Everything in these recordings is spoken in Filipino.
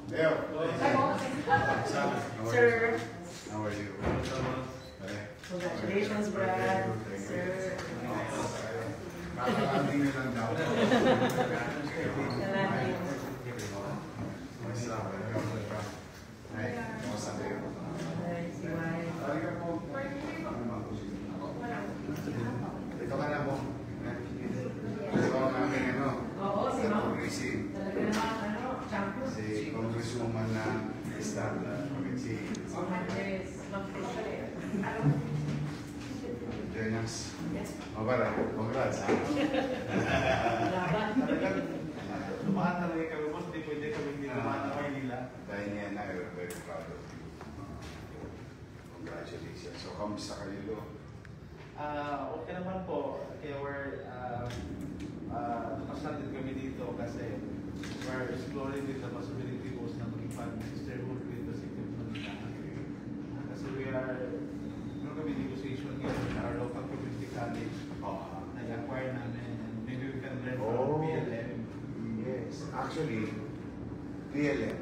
Leo. Sir. How are you? Congratulations, Brad. Sir. Nakakating nyo lang daw. Ay, kamusta kayo? Si Wai. Ito ka na po. Ito ang aming ano. Oo, si Ma'am. Talaga naman, champion. Si Congresswoman na Estela. Si Jonas. Mabara. Congrats. Lumahan talaga kami po. Hindi pwede kami hindi lumahan na Maynila. Dahil niya na, we're very proud of you. Congratulations. So, kamusta kayo, Lo? Okay naman po. Kaya nakasalit kami dito kasi we're exploring the possibility po na maging sisterhood with the city of Manila. Kasi we are, kami negotiation here with our local community college. Nag-acquire namin and maybe we can learn from PLM. Yes. Actually, PLM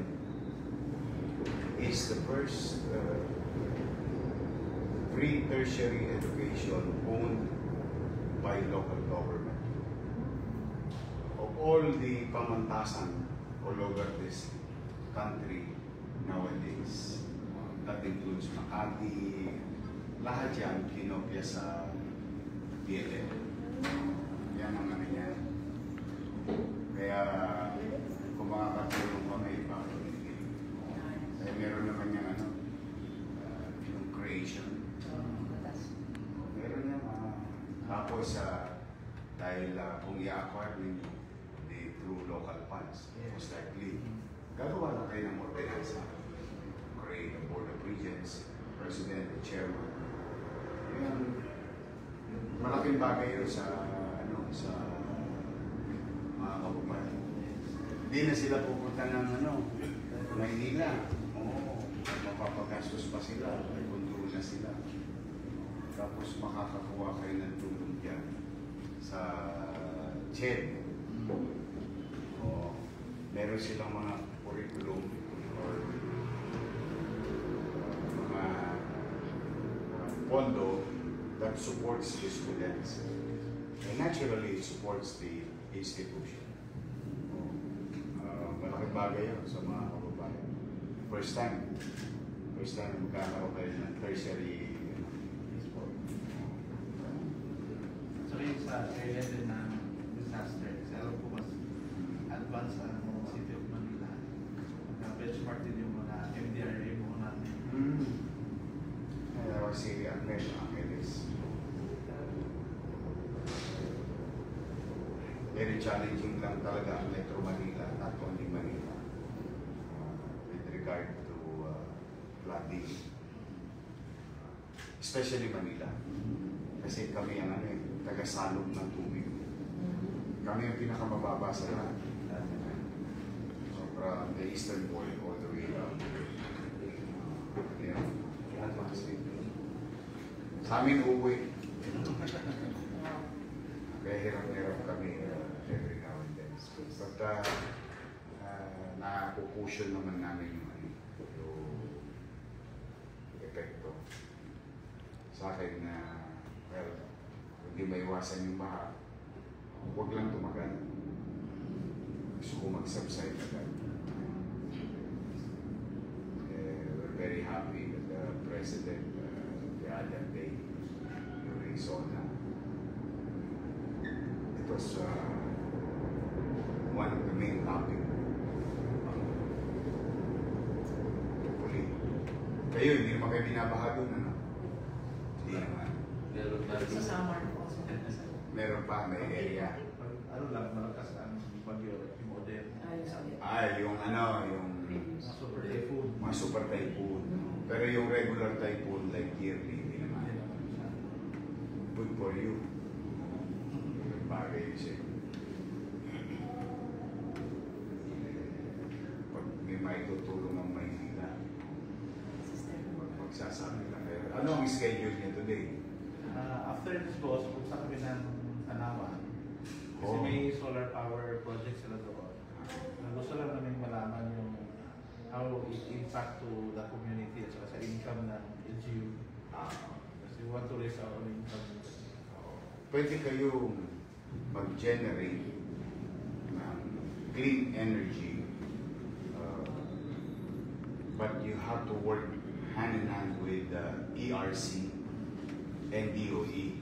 is the first free tertiary education owned by local government. Of all the pamantasan all over this country nowadays, that includes Makati, lahat yan kinopya sa PLM. Yan ang ano yan. Kaya kung makakatulong kami, bakit hindi? Kaya meron naman yung ano, yung creation. Meron yan. Tapos, dahil kung i-acquire ninyo through local funds, most likely, gagawa lang kayo ng ordinansa. Create a board of regents, president, chairman. Yan, malaking bagay yun sa sa mga kababayan. Hindi na sila pupunta ng Maynila. Oo, mapapagastos pa sila, may kontrol na sila. Tapos makakakuha kayo ng tulong dyan sa CHED. Oo, meron silang mga curriculum or mga pondo that supports the students. And naturally, it supports the institution. Malaking bagay yun sa mga kababayan. First time magkakaroon kayo ng tertiary sport. So yung sa area din ng disaster, kasi alam ko mas advanced ang City of Manila. Benchmark din yung mga MDRA mo natin. Si Angeles. Very challenging lang talaga ang Metro Manila, not only Manila, with regard to flooding, especially Manila. Kasi kami ang taga-salog ng tubig. Kami ang pinakamababa sa lahat. From the eastern border all the way down. Sa amin uuwi. Kaya hirap-hirap kami every now and then. But nakukusyon naman namin yung epekto. Sa akin na, hindi maiwasan yung baha. Huwag lang tumagal. Gusto ko mag-subside agad. We're very happy that the President the other day during SONA, it was one of the main topic. Hopefully, kayo hindi naman kayo binabaha doon, ano? Hindi naman. Sa summer po. Meron pa, may area. Ano lang, malakas ang bagyo, yung model. Yung Super typhoon. Mga super typhoon. Pero yung regular typhoon, like yearly, hindi naman. Good for you. Bagay siya. Pag may maitutulong ang Maynila, magsasabi lang kayo. Ano ang schedule niya today? After this goes, pupunta kami ng Tanawan. Kasi may solar power project sila doon. Gusto lang namin malaman yung back to the community at saka sa income ng LGU. Kasi we want to raise our own income. Pwede kayong mag-generate ng clean energy, but you have to work hand in hand with ERC and DOE.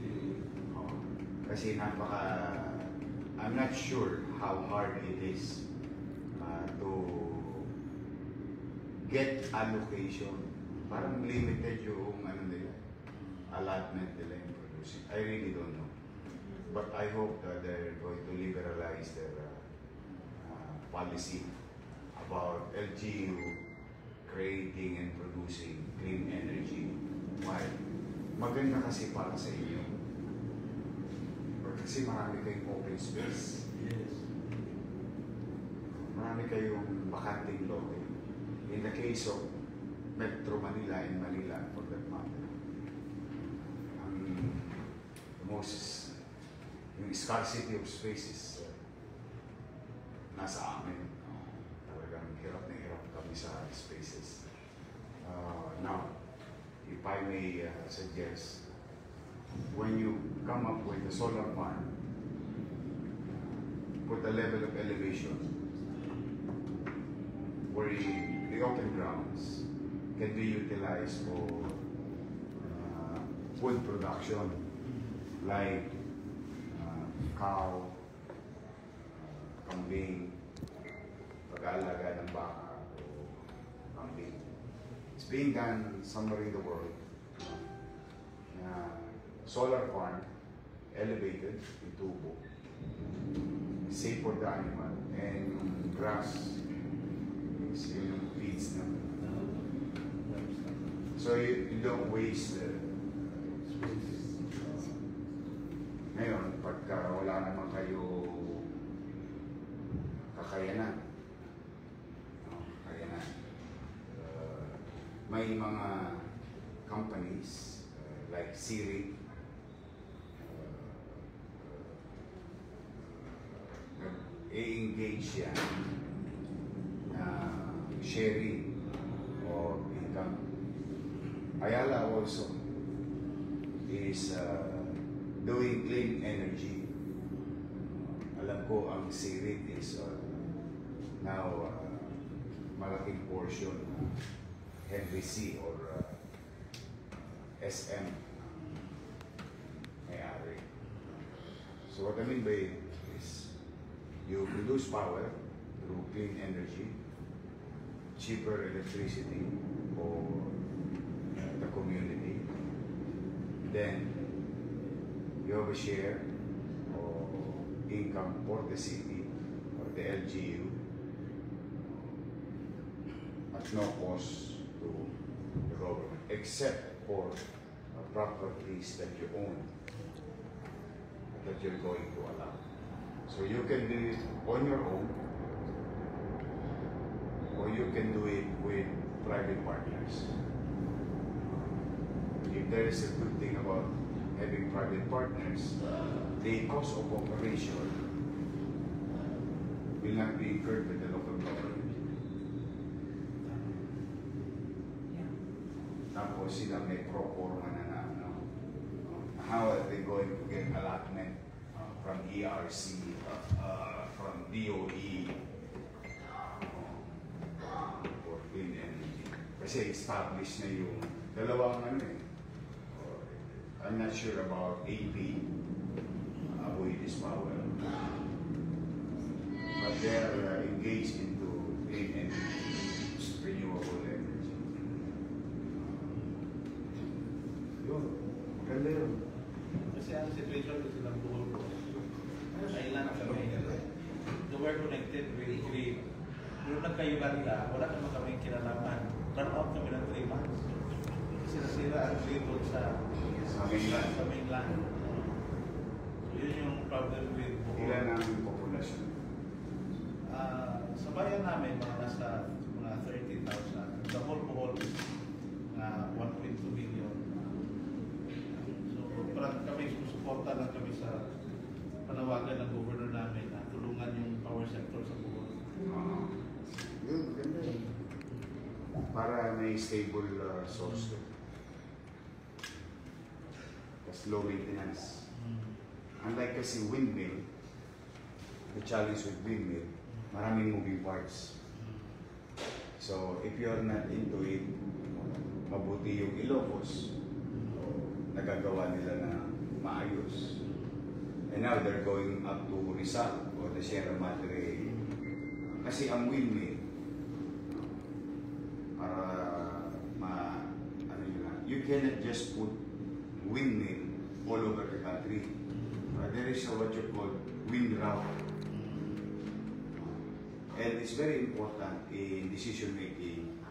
Kasi I'm not sure how hard it is to get allocation. Parang limited yung allotment nila in producing. I really don't know. But I hope that they're going to liberalize their policy about LGU creating and producing clean energy. Why? Maganda kasi para sa inyo. Kasi marami kayong open space. Yes. Marami kayong bakanting lote. In the case of Metro Manila and Manila, for that matter, yung scarcity of spaces nasa amin. Talagang hirap na hirap kami sa spaces. Now, if I may suggest, when you come up with a solar farm, put a level of elevation where the open grounds can be utilized for food production, like cow, kambing, pag-aalaga ng baka o kambing. It's being done somewhere in the world. Solar farm, elevated in tubo, safe for the animal, and grass is yung feeds na. So you don't waste the space. Ngayon, pagka wala naman kayo kakayanan, may mga companies like Siri, i-engage yan sharing or income. Ayala also is doing clean energy. Alam ko ang Sirit is now malaking portion Henry C or SM may-ari. So what I mean by it is you produce power through clean energy, cheaper electricity for the community. Then you have a share of income for the city or the LGU at no cost to the government, except for properties that you own that you're going to allow. So you can do it on your own, or you can do it with private partners. If there is a good thing about having private partners, the cost of operation will not be incurred by the local government. Tapos sila may pro forma na how are they going to get allotment from ERC, from DOE, for clean energy. Kasi established na yung dalawang I'm not sure about AP, Aboitiz Power, but they are engaged into clean energy, renewable energy. Yun, maganda yun. Kasi ang situation ko silang buhol ko, island kami, so we're connected with grid. Nung nagkayugan nila, wala naman kami kinalaman. Run out kami ng 3 months. Kasi nasira ang grid doon sa mainland. So yun yung problem with buhol. Ilan ang populasyon? Sa bayan namin, mga nasa mga 30,000. The whole Bohol is 1.2 million. So parang kami susuporta lang kami sa panawagan ng governor namin na tulungan yung power sector sa Bohol. Yun, ganda yun. para may stable source to. Tapos low maintenance. Unlike kasi windmill, the challenge with windmill, maraming moving parts. So, if you're not into it, mabuti yung Ilocos, nagagawa nila na maayos. And now they're going up to Rizal or the Sierra Madre. Kasi ang windmill, para ano yun na, you cannot just put windmill all over the country. There is what you call wind route. And it's very important in decision making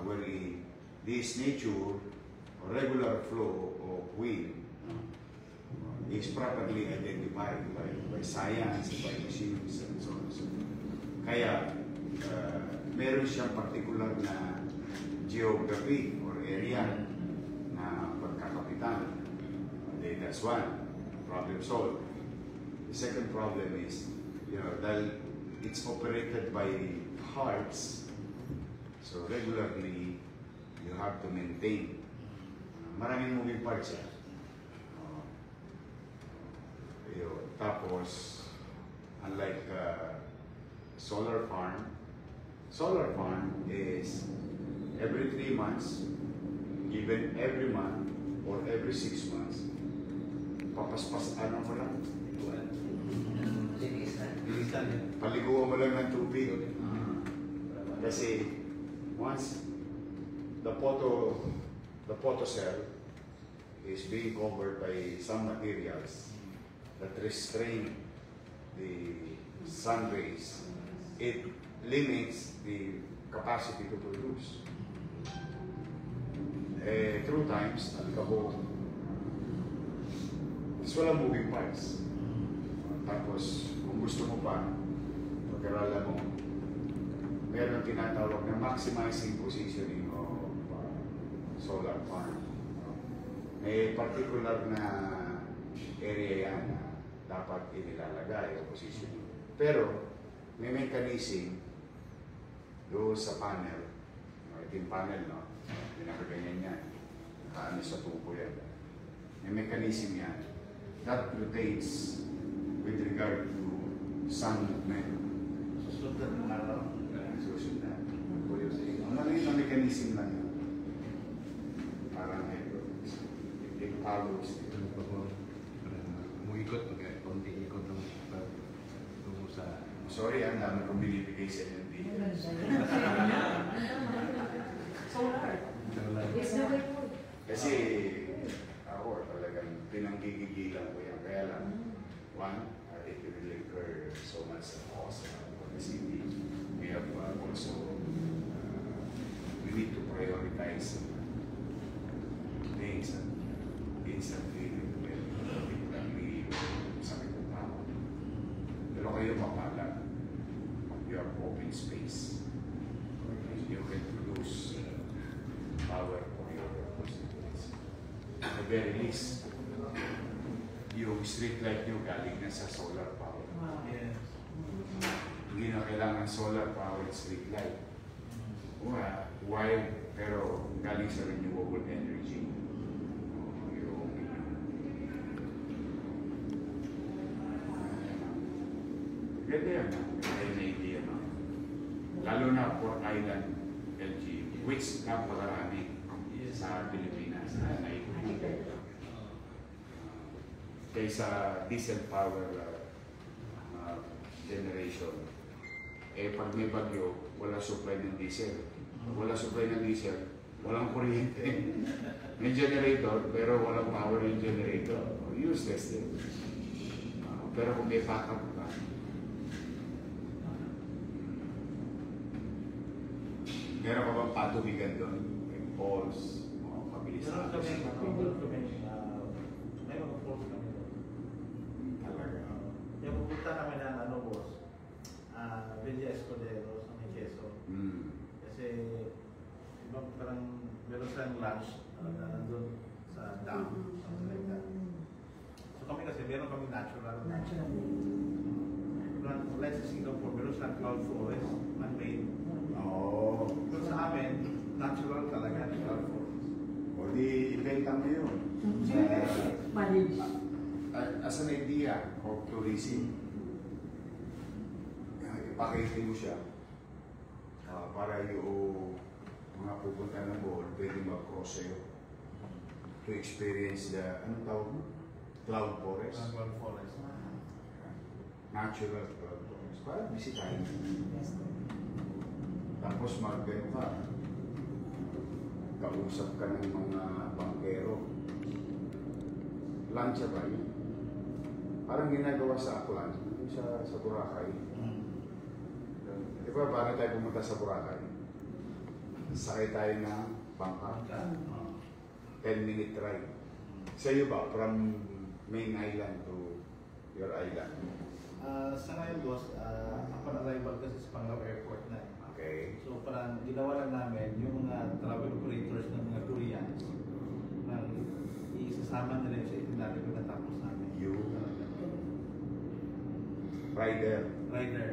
wherein this nature or regular flow of wind is properly identified by science, by machines, and so on. So, kaya, meron siyang particular na geography or area na pagkakapitan. That's one. Problem solved. The second problem is, dahil it's operated by hearts, so regularly, you have to maintain. Maraming moving parts yan. Tapos, unlike solar farm is every 3 months, even every month or every 6 months, papaspas mo lang. Paliguan mo lang ng tubig. Kasi once the photo cell is being covered by some materials that restrain the sun rays, it limits the capacity to produce. Through times, alikabok, is walang moving parts. Tapos, kung gusto mo pa, pag-aralan mo, meron tinatawag na maximizing positioning of solar farm. May particular na area yan na dapat inilalagay o positioning. Pero, may mechanism doon sa panel. Ito yung panel, no? Pinakaganyan yan. Nakaano sa tubo yan. May mechanism yan that rotates with regard to sun movement. Susunod na araw. Susunod. Ano yung mechanism lang yun? Parang it follows. Ikot, konti ikot ng tungo sa... Sorry, ang dami kong binibigay sa NLP. Solar. Yes, no way po. Kasi ako talagang pinanggigigilan ko yan. Kaya lang, one, it will incur so much cost for the city. We have also, we need to prioritize things that instantly sakit ng tao. Pero kayo mapala, you have open space. You can produce power for your constituents. At the very least, yung street light nyo galing na sa solar power. Wow. Yes. Hindi na kailangan solar powered street light. Wild, pero galing sa renewable energy. Ganda yan, may idea, no? Lalo na Port Island, LG, which napakarami sa Pilipinas na naipagod. Kaysa diesel power generation, pag may bagyo, wala supply ng diesel. Wala supply ng diesel, walang kuryente. May generator, pero walang power yung generator. Useless din. Pero kung may backup ka, meron ka bang patubigan doon? May poles, mabilis na. May mga post kami doon. Talaga. Yung pupunta kami ng boss, Villa Escudero sa may Quezon. Kasi, ibang parang meron silang lunch nandun sa dam, something like that. So kami kasi, meron kami natural. Like sa Singapore, meron silang cloud forest, man-made. Oo. Doon sa amin, makikita mo yun. Sa, Manage. as an idea of tourism, ipakita mo siya para yung mga pupunta ng Bohol pwede mag-cross sa'yo to experience the, anong tawag mo? Cloud forest. Cloud forest. Natural cloud forest. Para bisitahin. Tapos mag-gano ka, kausap ka ng mga bangkero. Lansya ba yun? Parang ginagawa sa Aklan, sa Boracay. Di ba, paano tayo pumunta sa Boracay? Sakay tayo ng bangka. 10-minute ride. Sa iyo ba, from main island to your island? Sa ngayon, boss, upon arrival kasi sa Pangulo Airport na. Okay. So parang ginawa lang namin yung mga travel operators ng mga Koreans nang isasama nila yung sa itinerary ko natapos namin. You? Rider. Rider.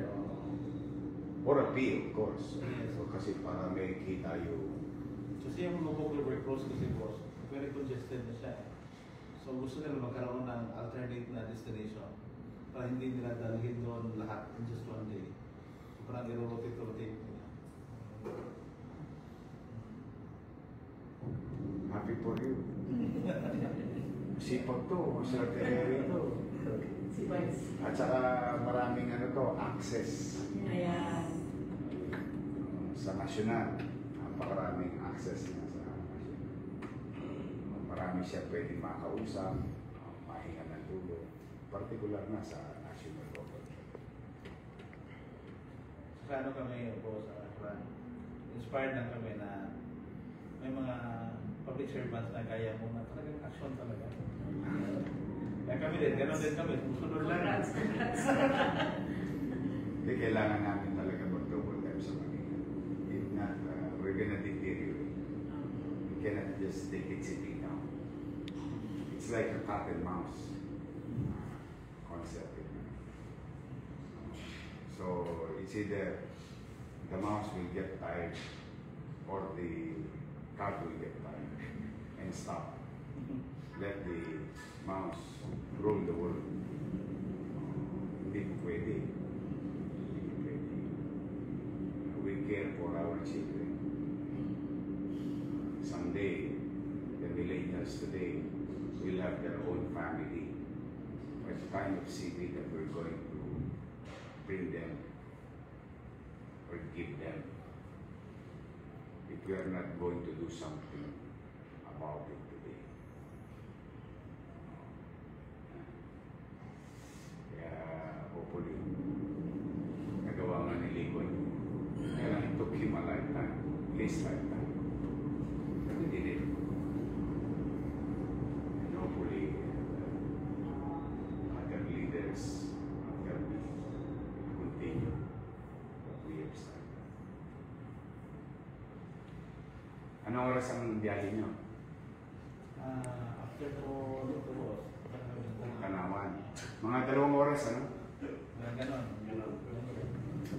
For a fee, of course. Yes. So, kasi para may kita yung... So siya yung Lubog River Cross kasi boss, very congested na siya. So gusto nila magkaroon ng alternate na destination para hindi nila dalhin doon lahat in just one day. So parang i-rotate nila. Happy for you. Sipag to, masarap ito. Si Vice. At saka maraming ano to, access. Ayan. Sa nasyonal, napakaraming access na sa nasyonal. Marami siya pwedeng makausap, mahinga ng tulog, particular na sa national government. Saka ano kami po sa Aklan, inspired lang kami na may mga public servants na kaya mo na talagang action talaga. Kaya kami din, gano'n din kami, susunod lang. Congrats, congrats. Hindi kailangan namin talaga mag-double time sa Manila. If not, we're gonna deteriorate. We cannot just take it sitting down. It's like a cat and mouse concept. So it's either the mouse will get tired or the cat will get tired and stop. Let the mouse rule the world. Hindi po pwede. Hindi po pwede. We care for our children. Someday, the millennials today will have their own family. What kind of city that we're going to bring them or give them if we are not going to do something about it today. Kaya hopefully nagawa nga ni Lincoln. Kaya it took him a lifetime, at least lifetime. But he did it. And hopefully other leaders after me continue what we have started. Anong oras ang biyahe niyo? After po, ito boss, Kanawan. Mga 2 oras, ano? Ganon.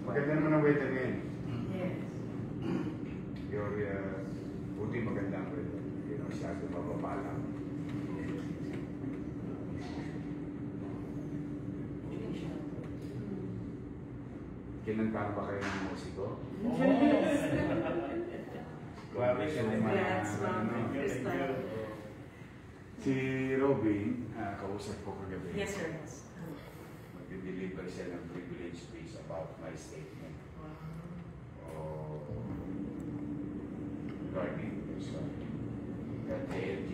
Maganda naman ang weather ngayon. Yes. Your, buti maganda ang weather. Hindi na masyado mababa lang. Kinanta ba kayo ng musiko? Grabe siya naman. Congrats, ma'am. Crystal. Si Robin, kausap ko kagabi. Yes, sir. Yes. Mag-deliver siya ng privilege speech about my statement. Regarding this one. That ALG